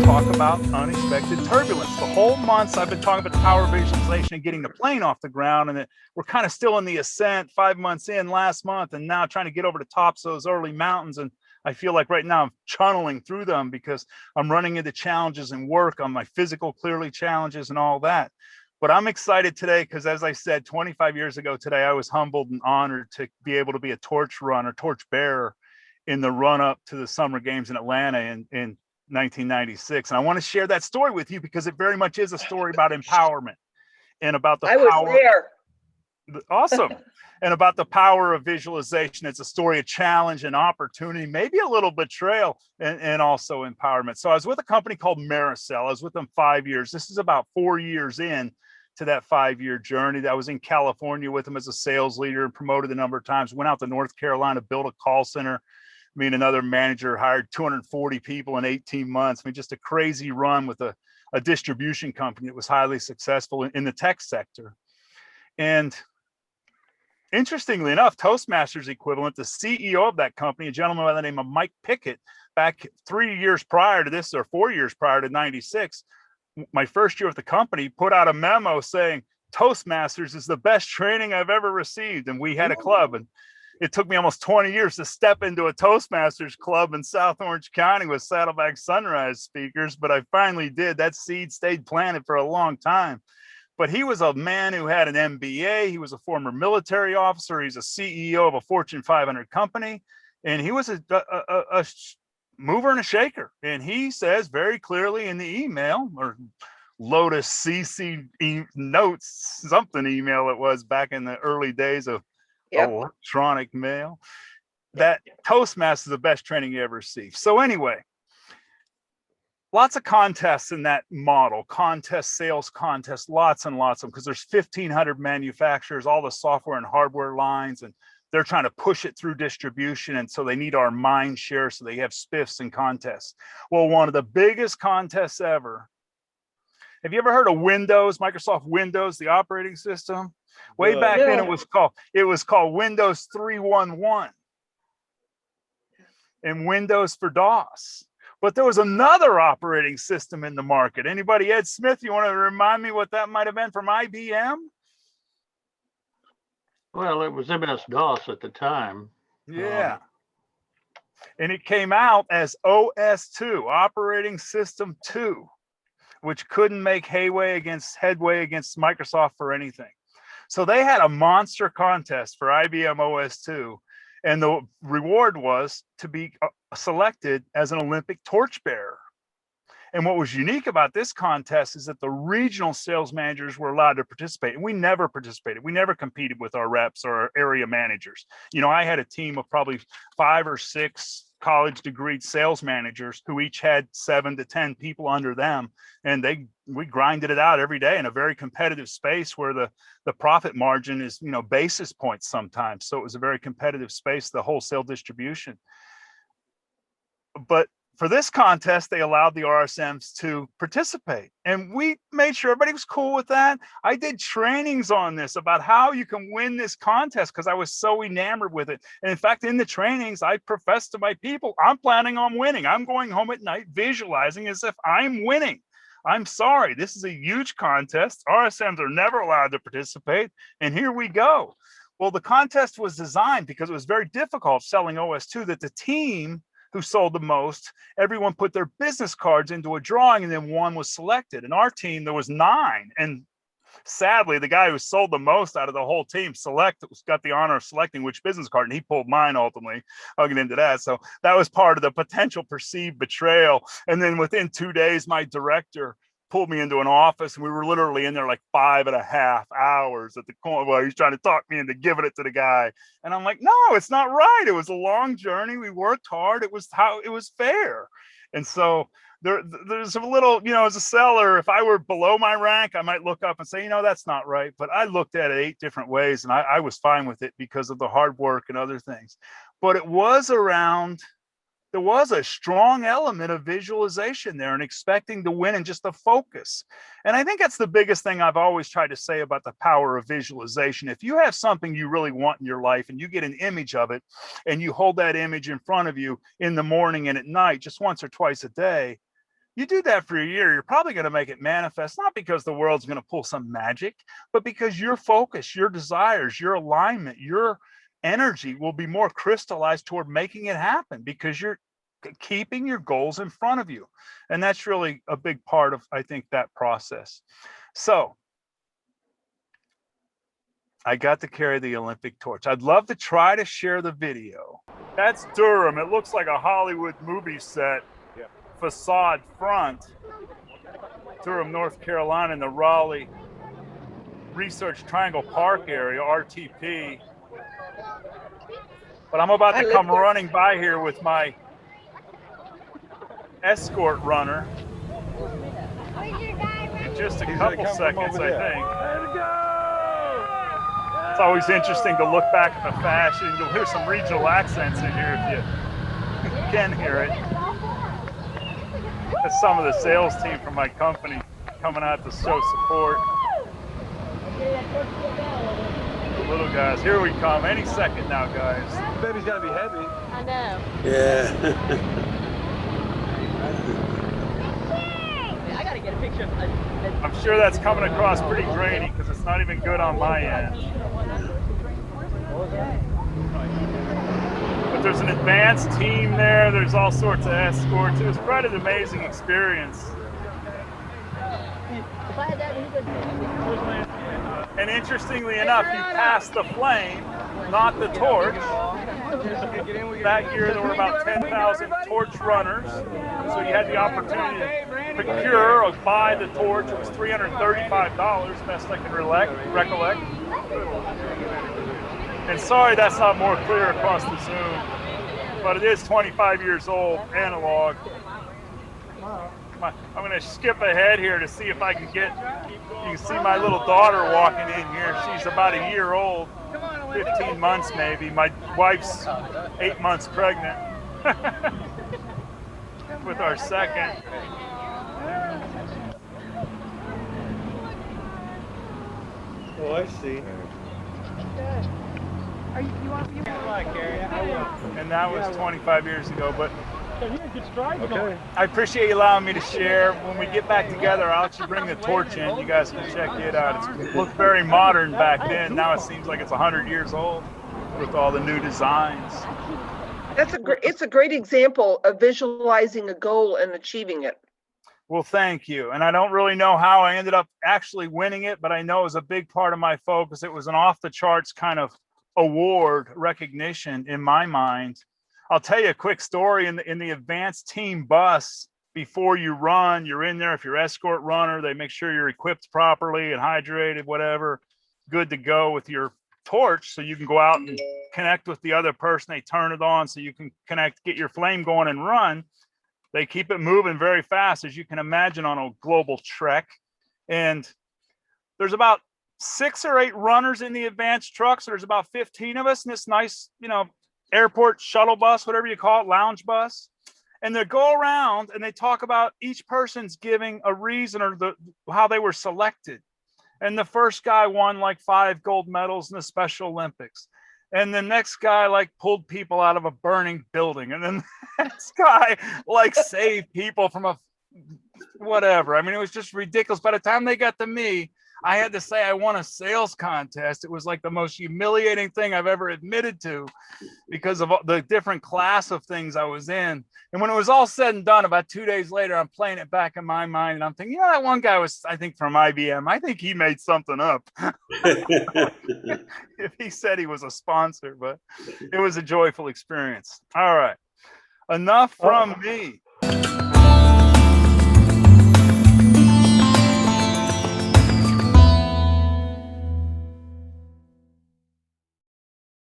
talk about unexpected turbulence. The whole months I've been talking about the power of visualization and getting the plane off the ground, and we're kind of still in the ascent 5 months in last month, and now trying to get over the tops of those early mountains. And I feel like right now I'm channeling through them because I'm running into challenges and work on my physical, clearly challenges and all that. But I'm excited today because, as I said, 25 years ago today, I was humbled and honored to be able to be a torchbearer in the run up to the Summer Games in Atlanta in 1996. And I want to share that story with you because it very much is a story about empowerment and about the power. I was there. Awesome. And about the power of visualization. It's a story of challenge and opportunity, maybe a little betrayal, and also empowerment. So I was with a company called Maricel. I was with them 5 years. This is about 4 years in to that 5-year journey. I was in California with them as a sales leader and promoted a number of times. Went out to North Carolina, built a call center. Me and another manager hired 240 people in 18 months. I mean, just a crazy run with a distribution company that was highly successful in the tech sector. And interestingly enough, Toastmasters equivalent, the CEO of that company, a gentleman by the name of Mike Pickett, back 3 years prior to this, or 4 years prior to 96, my first year with the company, put out a memo saying Toastmasters is the best training I've ever received. And we had a club, and it took me almost 20 years to step into a Toastmasters club in South Orange County with Saddleback Sunrise speakers, but I finally did. That seed stayed planted for a long time. But he was a man who had an MBA. He was a former military officer. He's a CEO of a Fortune 500 company. And he was a mover and a shaker. And he says very clearly in the email, or Lotus CC notes, something email it was back in the early days of electronic mail, that Toastmasters is the best training you ever received. So anyway, lots of contests in that model, sales contests, lots and lots of them, because there's 1,500 manufacturers, all the software and hardware lines, and they're trying to push it through distribution. And so they need our mind share. So they have spiffs and contests. Well, one of the biggest contests ever. Have you ever heard of Windows, Microsoft Windows, the operating system? Way back then, it was called Windows 3.1.1 and Windows for DOS. But there was another operating system in the market. Anybody? Ed Smith, you want to remind me what that might have been from IBM? Well, it was MS-DOS at the time. Yeah. And it came out as OS2, Operating System 2, which couldn't make headway against Microsoft for anything. So they had a monster contest for IBM OS2, and the reward was to be selected as an Olympic torchbearer. And what was unique about this contest is that the regional sales managers were allowed to participate, and we never participated. We never competed with our reps or our area managers. You know, I had a team of probably 5 or 6 college degreed sales managers who each had 7 to 10 people under them, and we grinded it out every day in a very competitive space where the profit margin is, you know, basis points sometimes. So it was a very competitive space, the wholesale distribution. But for this contest, they allowed the RSMs to participate, and we made sure everybody was cool with that. I did trainings on this about how you can win this contest because I was so enamored with it. And in fact, in the trainings, I professed to my people, I'm planning on winning. I'm going home at night visualizing as if I'm winning. I'm sorry, this is a huge contest. RSMs are never allowed to participate, and here we go. Well, the contest was designed because it was very difficult selling OS2 that the team who sold the most, everyone put their business cards into a drawing, and then one was selected. And our team, there was 9. And sadly, the guy who sold the most out of the whole team got the honor of selecting which business card, and he pulled mine ultimately. I'll get into that. So that was part of the potential perceived betrayal. And then within 2 days, my director pulled me into an office, and we were literally in there like 5.5 hours at the corner while he's trying to talk me into giving it to the guy. And I'm like, no, it's not right. It was a long journey. We worked hard. It was fair. And so there's a little, you know, as a seller, if I were below my rank, I might look up and say, you know, that's not right. But I looked at it 8 different ways, and I was fine with it because of the hard work and other things. But there was a strong element of visualization there and expecting to win and just the focus. And I think that's the biggest thing I've always tried to say about the power of visualization. If you have something you really want in your life and you get an image of it and you hold that image in front of you in the morning and at night, just once or twice a day, You do that for a year, you're probably going to make it manifest, not because the world's going to pull some magic, but because your focus, your desires, your alignment, your energy will be more crystallized toward making it happen because you're keeping your goals in front of you. And that's really a big part of, I think, that process. So I got to carry the Olympic torch. I'd love to try to share the video. That's Durham. It looks like a Hollywood movie set. Facade front, Durham, North Carolina, in the Raleigh Research Triangle Park area, RTP. But I'm about to come running by here with my escort runner in just a couple seconds, I think. It's always interesting to look back at the fashion. You'll hear some regional accents in here if you can hear it. That's some of the sales team from my company coming out to show support. The little guys, here we come. Any second now, guys. The baby's gotta be heavy. I know. Yeah. I gotta get a picture of I'm sure that's coming across pretty grainy because it's not even good on my end. But there's an advanced team there. There's all sorts of escorts. It was quite an amazing experience. And interestingly enough, you passed the flame, not the torch. That year there were about 10,000 torch runners. So you had the opportunity to procure or buy the torch. It was $335, best I can recollect. And sorry that's not more clear across the Zoom, but it is 25 years old, analog. I'm going to skip ahead here to see if I can get, you can see my little daughter walking in here. She's about a year old, 15 months maybe. My wife's 8 months pregnant with our second. Oh, I see. And that was 25 years ago, but Okay. I appreciate you allowing me to share. When we get back together, I'll actually bring the torch in. You guys can check it out. It looked very modern back then. Now it seems like it's 100 years old with all the new designs. It's a great example of visualizing a goal and achieving it. Well, thank you. And I don't really know how I ended up actually winning it, but I know it was a big part of my focus. It was an off the charts kind of award recognition in my mind. I'll tell you a quick story. In the advanced team bus, before you run, you're in there. If you're escort runner, they make sure you're equipped properly and hydrated, whatever, good to go with your torch so you can go out and connect with the other person. They turn it on so you can connect, get your flame going and run. They keep it moving very fast, as you can imagine, on a global trek. And there's about 6 or 8 runners in the advanced truck. So there's about 15 of us in this nice, airport shuttle bus, whatever you call it, lounge bus. And they go around and they talk about each person's giving a reason or how they were selected. And the first guy won like 5 gold medals in the Special Olympics. And the next guy like pulled people out of a burning building. And then the next guy like saved people from whatever. I mean, it was just ridiculous. By the time they got to me, I had to say I won a sales contest. It was like the most humiliating thing I've ever admitted to because of the different class of things I was in. And when it was all said and done, about 2 days later, I'm playing it back in my mind and I'm thinking, that one guy was, I think, from IBM. I think he made something up. If he said he was a sponsor, but it was a joyful experience. All right. Enough from me.